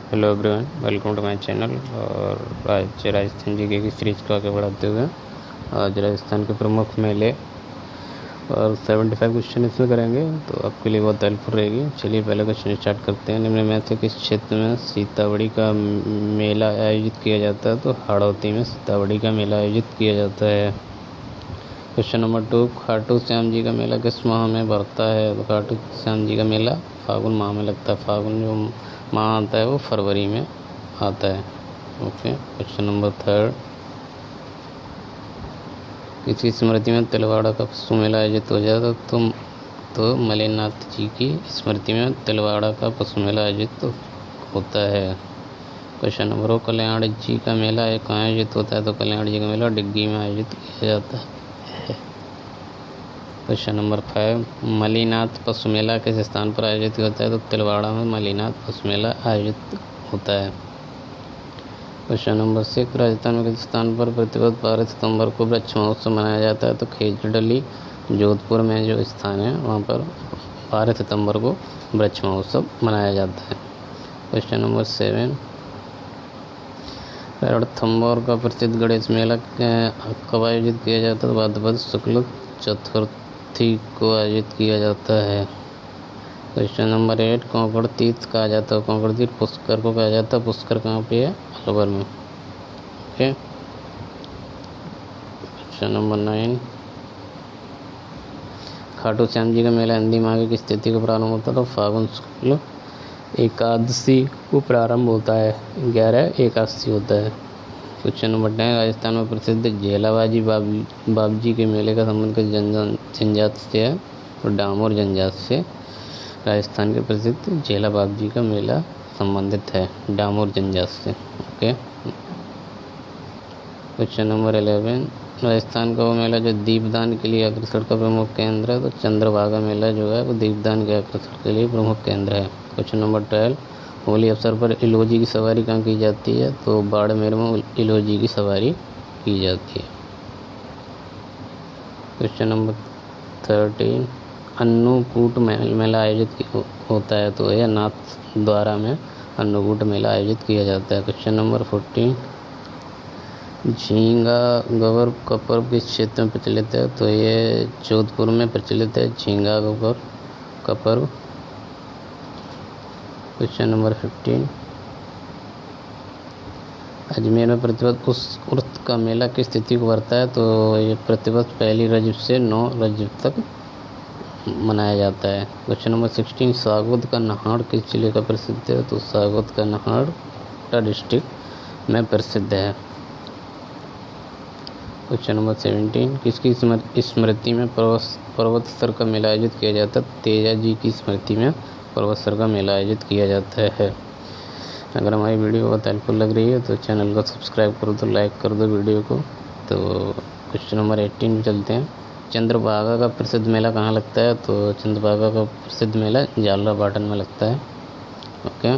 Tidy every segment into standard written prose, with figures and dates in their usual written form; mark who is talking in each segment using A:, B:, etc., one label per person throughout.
A: Hello everyone, welcome to my channel. और आज Rajasthan GK की सीरीज को आगे बढ़ाते हुए आज राजस्थान के प्रमुख मेले और 75 क्वेश्चन इसमें करेंगे, तो आपके लिए बहुत हेल्पफुल रहेगी। चलिए पहले क्वेश्चन स्टार्ट करते हैं। निम्न में से किस क्षेत्र में सीतावड़ी का मेला आयोजित किया जाता है? तो हाड़ौती में सीतावड़ी का मेला आयोजित किया जाता है। क्वेश्चन नंबर 2, खाटू श्याम जी का मेला किस माह में बढ़ता है? तो खाटू श्याम जी का मेला फागुन माह में लगता है। फागुन जो माह आता है वो फरवरी में आता है। ओके। क्वेश्चन नंबर 3, किसकी स्मृति में तिलवाड़ा का पशु मेला आयोजित हो जाता है? तो मलेनाथ जी की स्मृति में तिलवाड़ा का पशु मेला आयोजित होता है। क्वेश्चन नंबर 4, कल्याण जी का मेला कहाँ आयोजित होता है? तो कल्याण जी का मेला डिग्गी में आयोजित किया जाता है। क्वेश्चन नंबर 5, मलीनाथ पशु मेला किस स्थान पर आयोजित होता है? तो तिलवाड़ा में मलीनाथ पशु मेला आयोजित होता है। क्वेश्चन नंबर 6, राजस्थान में किस स्थान पर प्रतिवर्ष 12 सितंबर को वृक्ष महोत्सव मनाया जाता है? तो खेजड़ली जोधपुर में जो स्थान है वहाँ पर 12 सितंबर को वृक्ष महोत्सव मनाया जाता है। क्वेश्चन नंबर 7, रणथंभौर का प्रसिद्ध गणेश मेला कब आयोजित किया जाता है? तो भाद्रपद शुक्ल चतुर्थी को आयोजित किया जाता है। क्वेश्चन नंबर 8, कोंकण तीर्थ कहा जाता है? कोंकण तीर्थ पुष्कर को कहा जाता है। पुष्कर कहाँ पे है? अलवर में। Okay. Question number 9, Khatu Shyam ji का मेला हिंदी माह की किस तिथि को प्रारंभ होता है? तो फागुन शुक्ल एकादशी को प्रारंभ होता है। 11 एकादशी होता है। क्वेश्चन नंबर 10, राजस्थान में प्रसिद्ध झेलाबाजी बाबजी के मेले का संबंध किस जनजाति से है? तो डामोर जनजाति से राजस्थान के प्रसिद्ध झेला बाबजी का मेला संबंधित है, डामोर जनजाति से। ओके। क्वेश्चन नंबर 11, राजस्थान का वो मेला जो दीपदान के लिए आकर्षण का प्रमुख केंद्र है? तो चंद्रभागा मेला जो है वो दीपदान के आकर्षण के लिए प्रमुख केंद्र है। क्वेश्चन नंबर 12, होली अवसर पर इलोजी की सवारी कहाँ की जाती है? तो बाड़मेर में इलोजी की सवारी की जाती है। क्वेश्चन नंबर 13, अन्नकूट मेला आयोजित होता है? तो यह नाथ द्वारा में अन्नकूट मेला आयोजित किया जाता है। क्वेश्चन नंबर 14, झींगा गवर का पर्व किस क्षेत्र में प्रचलित है? तो ये जोधपुर में प्रचलित है, झींगा गवर का पर्व। क्वेश्चन नंबर 15, अजमेर में प्रतिवर्ष उर्स का मेला किस तिथि को बढ़ता है? तो ये प्रतिवर्ष 1 रजब से 9 रजब तक मनाया जाता है। क्वेश्चन नंबर 16, सागौद का नहाड़ किस जिले का प्रसिद्ध है? तो सागौद का नहाड़ कोटा डिस्ट्रिक्ट में प्रसिद्ध है। क्वेश्चन नंबर 17, किसकी स्मृति में पर्वत स्तर का मेला आयोजित किया जाता है? तेजा जी की स्मृति में पर्वत स्तर का मेला आयोजित किया जाता है। अगर हमारी वीडियो बहुत हेल्पफुल लग रही है तो चैनल को सब्सक्राइब कर दो, लाइक कर दो वीडियो को। तो क्वेश्चन नंबर 18 में चलते हैं। चंद्रभागा का प्रसिद्ध मेला कहाँ लगता है? तो चंद्रभागा का प्रसिद्ध मेला झालरापाटन में लगता है। Okay.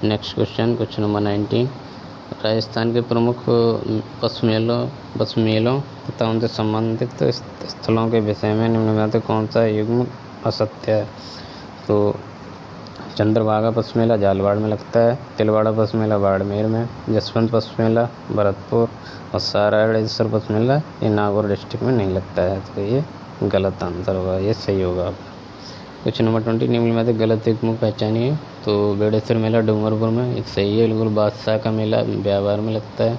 A: Next question number 19, Rajasthan के प्रमुख पशु मेलों तथा उनसे संबंधित स्थलों के विषय में निम्न में से कौन सा युग्म असत्य है? तो चंद्रभागा पशु मेला झालवाड़ में लगता है, तिलवाड़ा पशु मेला बाड़मेर में, जसवंत पशु मेला भरतपुर और सारायणेश्वर पशु मेला ये नागौर डिस्ट्रिक्ट में नहीं लगता है। तो ये गलत आंसर होगा, ये सही होगा। क्वेश्चन नंबर 20, निम्न में से गलत एक मुख पहचानिए। तो बेड़ेश्वर मेला डूंगरपुर में, एक सही है बिल्कुल। बादशाह का मेला ब्यावर में लगता है।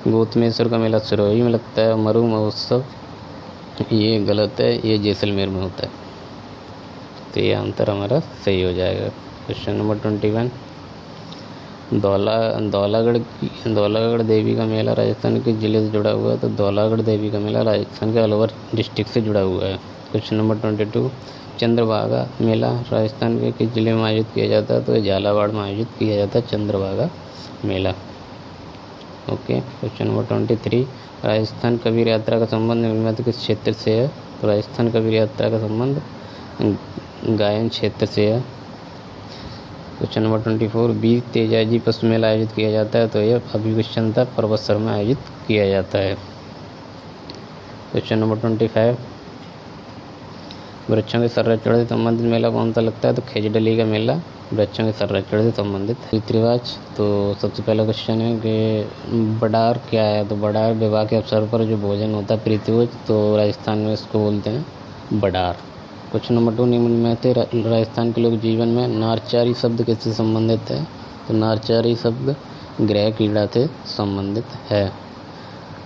A: गौतमेश्वर का मेला सिरोही में लगता है। मरु महोत्सव ये गलत है, ये जैसलमेर में होता है। तो ये आंसर हमारा सही हो जाएगा। क्वेश्चन नंबर 21, धौलागढ़ देवी का मेला राजस्थान के जिले से जुड़ा हुआ है? तो धौलागढ़ देवी का मेला राजस्थान के अलवर डिस्ट्रिक्ट से जुड़ा हुआ है। क्वेश्चन नंबर 22, चंद्रभागा मेला राजस्थान के किस जिले में आयोजित किया जाता है? तो झालावाड़ में आयोजित किया जाता है चंद्रभागा मेला। Okay. Question number 23, Rajasthan Kabir यात्रा का संबंध निम्न किस क्षेत्र से है? तो राजस्थान कबीर यात्रा का संबंध गायन क्षेत्र से है। क्वेश्चन नंबर 24, बीर तेजाजी पशु मेला आयोजित किया जाता है? तो यह अभिविश्वसनीयता पर्वतसर में आयोजित किया जाता है। क्वेश्चन नंबर 25, वृक्षों के संरक्षण से संबंधित मेला कौन सा लगता है? तो खेजड़ली का मेला वृक्षों के संरक्षण से संबंधित है। रीति रिवाज, तो सबसे पहला क्वेश्चन है कि बडार क्या है? तो बडार विवाह के अवसर पर जो भोजन होता है प्रीतिभोज, तो राजस्थान में इसको बोलते हैं बडार। क्वेश्चन नंबर 2, निम्न में से राजस्थान के लोक जीवन में नारचारी शब्द किससे संबंधित है? तो नारचारी शब्द गृह कीड़ा से संबंधित है।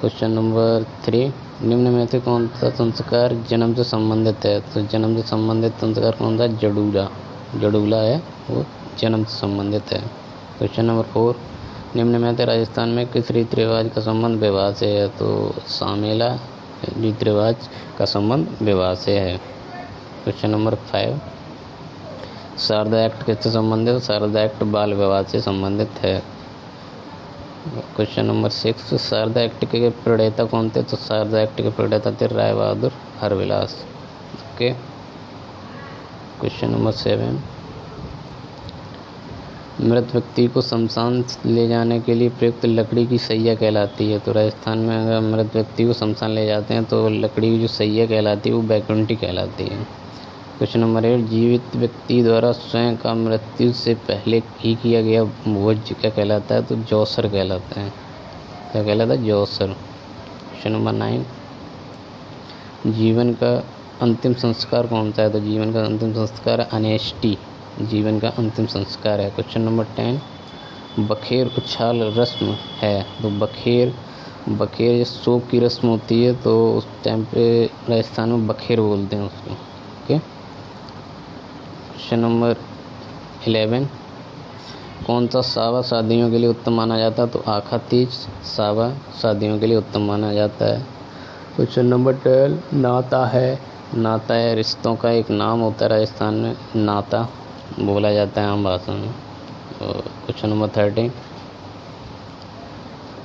A: क्वेश्चन नंबर 3, निम्न में से कौन सा संस्कार जन्म से संबंधित है? तो जन्म से संबंधित संस्कार कौन सा? जड़ूला है, वो जन्म से संबंधित है। क्वेश्चन नंबर 4, निम्न में से राजस्थान में किस रीति रिवाज का संबंध विवाह से है? तो सामेला रीति रिवाज का संबंध विवाह से है। क्वेश्चन नंबर 5, शारदा एक्ट किससे संबंधित है? शारदा एक्ट बाल विवाह से संबंधित है। क्वेश्चन नंबर 6, शारदा एक्ट के प्रणेता कौन थे? तो शारदा एक्ट के प्रणेता थे Rai Bahadur Harbilas. Okay. Question number 7, मृत व्यक्ति को शमशान ले जाने के लिए प्रयुक्त लकड़ी की सैया कहलाती है। तो राजस्थान में अगर मृत व्यक्ति को शमशान ले जाते हैं तो लकड़ी की जो सैया कहलाती है वो बैकुंठी कहलाती है। क्वेश्चन नंबर 8, जीवित व्यक्ति द्वारा स्वयं का मृत्यु से पहले ही किया गया भोज क्या कहलाता है? तो जौसर कहलाता है। क्या कहलाता है? जौसर। क्वेश्चन नंबर 9, जीवन का अंतिम संस्कार कौन सा है? तो जीवन का अंतिम संस्कार अनेष्टि जीवन का अंतिम संस्कार है। क्वेश्चन नंबर 10, बखेर उछाल रस्म है। तो बखेर शोक की रस्म होती है तो उस टाइम पे राजस्थान में बखेर बोलते हैं उसको। ओके। क्वेश्चन नंबर 11, कौन सा सावा शादियों के लिए उत्तम माना जाता है? तो आखा तीज सावा शादियों के लिए उत्तम माना जाता है। क्वेश्चन नंबर 12, नाता है रिश्तों का एक नाम होता है राजस्थान में, नाता बोला जाता है आम भाषा में। क्वेश्चन नंबर 13,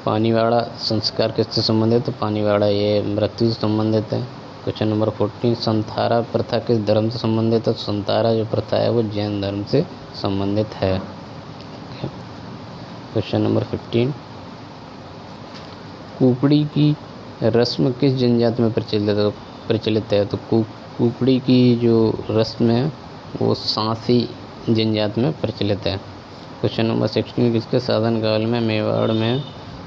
A: पानीवाड़ा संस्कार किससे संबंधित है? तो पानीवाड़ा ये मृत्यु से संबंधित है। क्वेश्चन नंबर 14, संथारा प्रथा किस धर्म से संबंधित है? तो संथारा जो प्रथा है वो जैन धर्म से संबंधित है। क्वेश्चन नंबर 15, कुपड़ी की रस्म किस जनजाति में प्रचलित है? तो कुपड़ी की जो रस्म है वो सांसी जनजाति में प्रचलित है। क्वेश्चन नंबर 16, किसके शासन काल में मेवाड़ में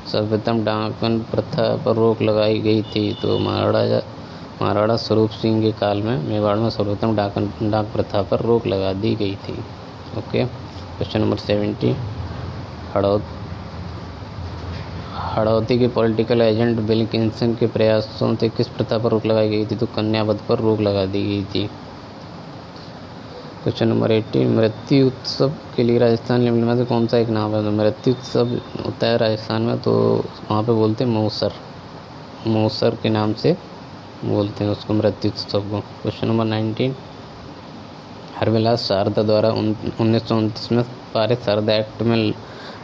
A: सर्वप्रथम डाकन प्रथा पर रोक लगाई गई थी? तो महाराणा स्वरूप सिंह के काल में मेवाड़ में सर्वप्रथम डाक प्रथा पर रोक लगा दी गई थी। ओके। क्वेश्चन नंबर 17, हड़ौती के पॉलिटिकल एजेंट विल्किंसन के प्रयासों से किस प्रथा पर रोक लगाई गई थी? तो कन्यावध पर रोक लगा दी गई थी। क्वेश्चन नंबर 18, मृत्यु उत्सव के लिए राजस्थान में से कौन सा एक नाम है? तो मृत्यु उत्सव होता है राजस्थान में तो वहाँ पे बोलते हैं मौसर के नाम से बोलते हैं उसको, मृत्यु उत्सव को। क्वेश्चन नंबर 19, हरविलास शारदा द्वारा 1929 में पारित शारदा एक्ट में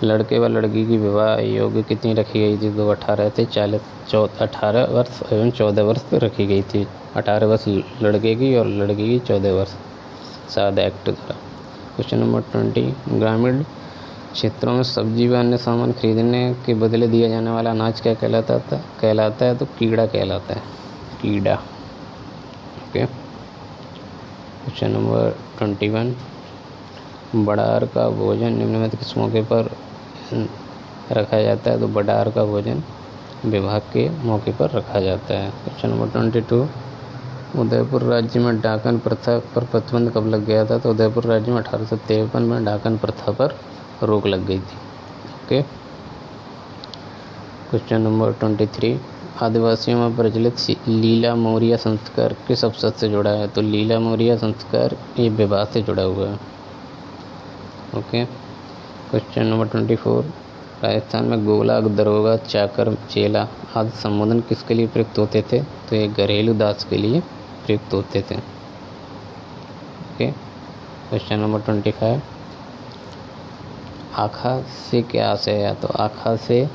A: लड़के व लड़की की विवाह योग्य कितनी रखी गई थी? तो 18 वर्ष एवं 14 वर्ष रखी गई थी। 18 वर्ष लड़के की और लड़की की 14 वर्ष शारदा एक्ट द्वारा। क्वेश्चन नंबर 20, ग्रामीण क्षेत्रों में सब्जी व अन्य सामान खरीदने के बदले दिया जाने वाला अनाज क्या कहलाता है? तो कीड़ा कहलाता है, कीड़ा। ओके। क्वेश्चन नंबर 21, बड़ार का भोजन निम्न में किस मौके पर रखा जाता है? तो बड़ार का भोजन विवाह के मौके पर रखा जाता है। क्वेश्चन नंबर 22, उदयपुर राज्य में डाकन प्रथा पर प्रतिबंध कब लग गया था? तो उदयपुर राज्य में 1853 में डाकन प्रथा पर रोक लग गई थी। ओके। क्वेश्चन नंबर 23, आदिवासियों में प्रचलित लीला मोरिया संस्कार किस अवसर से जुड़ा है? तो लीला मोरिया संस्कार ये विवाह से जुड़ा हुआ है। ओके। क्वेश्चन नंबर 24, राजस्थान में गोला, दरोगा, चाकर, चेला आदि संबोधन किसके लिए प्रयुक्त होते थे? तो ये घरेलू दास के लिए प्रयुक्त होते थे। ओके। क्वेश्चन नंबर 25, आखा से क्या आशय है? तो आखा से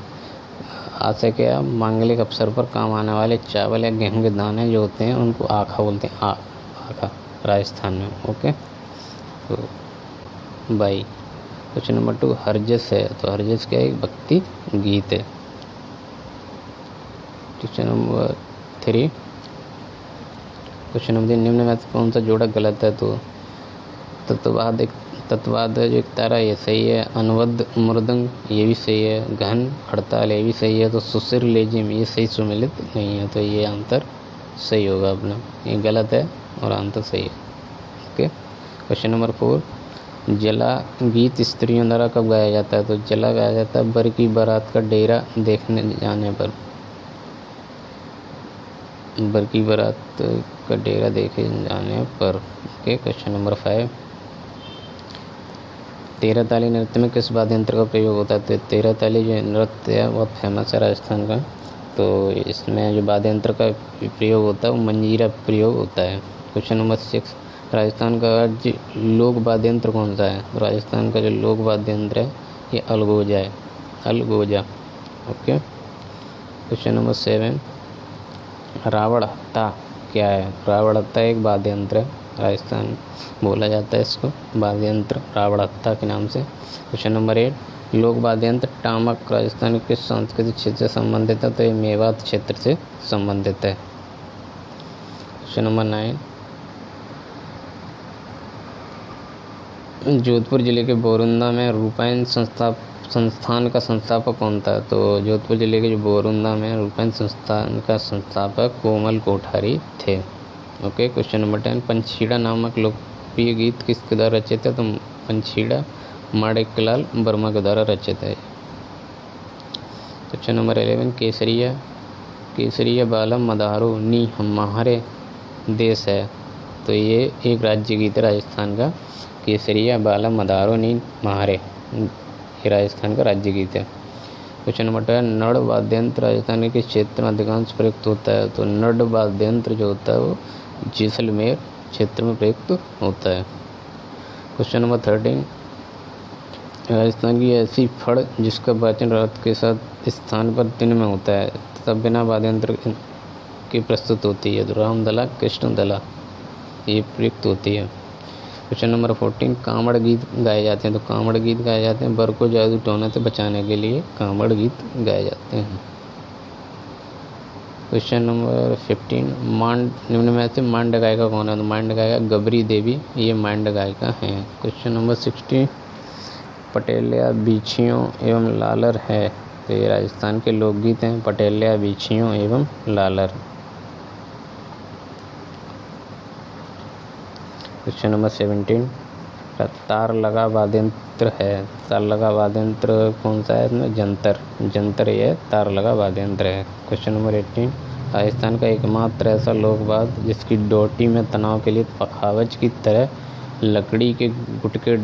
A: आशय क्या? मांगलिक अवसर पर काम आने वाले चावल या गेहूं के दाने जो होते हैं उनको आखा बोलते हैं। आखा राजस्थान में। ओके। तो बाई। क्वेश्चन नंबर 2, हरजस है। तो हरजस क्या है? एक भक्ति गीत है। क्वेश्चन नंबर 3, क्वेश्चन नंबर 3, निम्न में से कौन सा जोड़ा गलत है? तो तत्वाद जो एक तारा ये सही है, अनुबद्ध मृदंग ये भी सही है, गहन हड़ताल ये भी सही है, तो सुसिर लेजिम ये सही सुमिलित नहीं है, तो ये आंसर सही होगा अपना, ये गलत है और आंसर सही है। ओके, क्वेश्चन नंबर 4, जला गीत स्त्रियों द्वारा कब गाया जाता है? तो जला गाया जाता है बर की बारात का डेरा देखने जाने पर, बर की बारात का डेरा देखे जाने पर। ओके, क्वेश्चन नंबर 5, तेरह ताली नृत्य में किस वाद्य यंत्र का प्रयोग होता है? तो तेरह ताली जो नृत्य है बहुत फेमस है राजस्थान का, तो इसमें जो वाद्य यंत्र का प्रयोग होता है वो मंजीरा प्रयोग होता है। क्वेश्चन नंबर 6, राजस्थान का राज्य लोक वाद्य यंत्र कौन सा है? तो राजस्थान का जो लोक वाद्य यंत्र है ये अलगोजा है, अलगोजा। ओके, क्वेश्चन नंबर 7, रावण हत्था क्या है? रावण हत्था एक वाद्य यंत्र है, राजस्थान बोला जाता है इसको वाद्य यंत्र रावण हत्था के नाम से। क्वेश्चन नंबर 8, लोक वाद्य यंत्र टामक राजस्थान के सांस्कृतिक क्षेत्र से संबंधित है? तो ये मेवात क्षेत्र से संबंधित है। क्वेश्चन नंबर 9, जोधपुर जिले के बोरुंदा में रूपायन संस्थान का संस्थापक कौन था? तो जोधपुर जिले के जो बोरुंदा में रूपायन संस्थान का संस्थापक कोमल कोठारी थे। ओके, क्वेश्चन नंबर 10, पंछीड़ा नामक लोकप्रिय गीत किसके द्वारा रचित है? तो पंछीड़ा माणिकलाल वर्मा के द्वारा रचित है। क्वेश्चन नंबर 11, केसरिया बालम मदारो नी हमारे देश है? तो ये एक राज्य गीत है राजस्थान का, केसरिया बालम मदारो नी महारे, ये राजस्थान का राज्य गीत है। क्वेश्चन नंबर 12, नड़ वाद्य यंत्र राजस्थान के क्षेत्र में अधिकांश प्रयुक्त होता है? तो नड़ वाद्य यंत्र जो होता है वो जैसलमेर क्षेत्र में प्रयुक्त होता है। क्वेश्चन नंबर 13, राजस्थान की ऐसी फड़ जिसका वाचन रात के साथ स्थान पर दिन में होता है तथा बिना वाद्य यंत्र की प्रस्तुत होती है? तो रामदला कृष्णदला ये प्रयुक्त होती है। क्वेश्चन नंबर 14, कांवड़ गीत गाए जाते हैं? तो कांवड़ गीत गाए जाते हैं बर को जादू टोने से बचाने के लिए कांवड़ गीत गाए जाते हैं। क्वेश्चन नंबर 15, निम्न में से मांड गायिका कौन है? तो मांड गायिका गबरी देवी ये मांड गायिका हैं। क्वेश्चन नंबर 16, पटेलिया बीछियों एवं लालर है? तो ये राजस्थान के लोकगीत हैं, पटेलिया बीछियों एवं लालर। क्वेश्चन नंबर 17, तार लगा वाद्य यंत्र है? तार लगा वाद्य यंत्र कौन सा है इसमें? जंतर ये तार लगा वाद्य यंत्र है। क्वेश्चन नंबर 18, राजस्थान का एकमात्र ऐसा लोकवाद्य जिसकी डोटी में तनाव के लिए पखावज की तरह लकड़ी के गुटके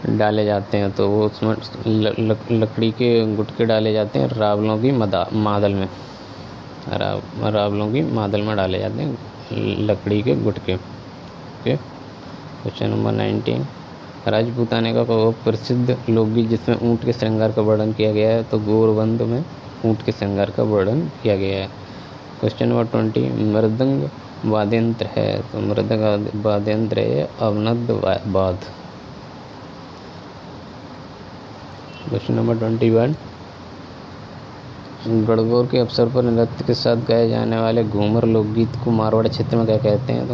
A: डाले जाते हैं? तो वो उसमें लकड़ी के गुटके डाले जाते हैं रावलों की मादल में, रावलों की मादल में डाले जाते हैं लकड़ी के गुटके। ओके, क्वेश्चन नंबर 19, राजपूताने का प्रसिद्ध लोकगीत जिसमें ऊँट के श्रृंगार का वर्णन किया गया है? तो गोरबंद में ऊँट के श्रृंगार का वर्णन किया गया है। क्वेश्चन नंबर 20, मृदंग वाद्य यंत्र है? तो मृदंग वाद्य यंत्र है अवनद वाद। क्वेश्चन नंबर 21, गणगौर के अवसर पर नृत्य के साथ गाए जाने वाले घूमर लोकगीत को मारवाड़ क्षेत्र में क्या कहते हैं?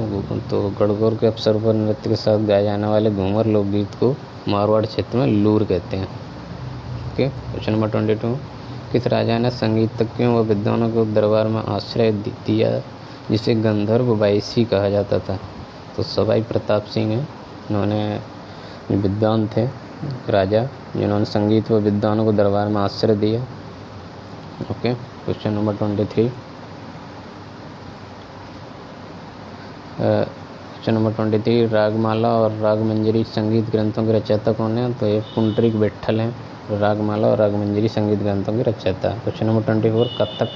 A: तो गणगौर के अवसर पर नृत्य के साथ गाए जाने वाले घूमर लोकगीत को मारवाड़ क्षेत्र में लूर कहते हैं। ओके, क्वेश्चन नंबर 22, किस राजा ने संगीतज्ञों व विद्वानों को दरबार में आश्रय दिया जिसे गंधर्व वायसी कहा जाता था? तो सवाई प्रताप सिंह हैं, इन्होंने विद्वान थे राजा जिन्होंने संगीत व विद्वानों को दरबार में आश्रय दिया। Okay, question number 23, question number 23, Ragamala और रागमंजरी संगीत ग्रंथों के रचयिता कौन है? तो ये पुंडरीक विट्ठल हैं, रागमाला और रागमंजरी संगीत ग्रंथों के रचयिता। क्वेश्चन नंबर 24, कथक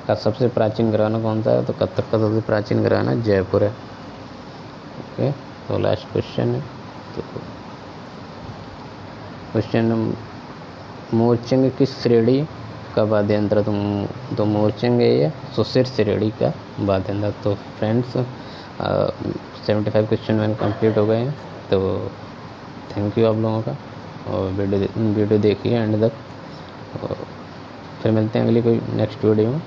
A: का सबसे प्राचीन घराना कौन सा है? तो कथक का सबसे प्राचीन घराना जयपुर है। ओके, तो लास्ट क्वेश्चन है, तो क्वेश्चन, मोरचंग किस श्रेणी का वाद्य यंत्र? तो मोरचंग है सुसिर श्रेणी का वाद्य यंत्र। तो फ्रेंड्स 75 क्वेश्चन मैंने कंप्लीट हो गए हैं, तो थैंक यू आप लोगों का, और वीडियो देखिए एंड तक, फिर मिलते हैं अगली कोई नेक्स्ट वीडियो में।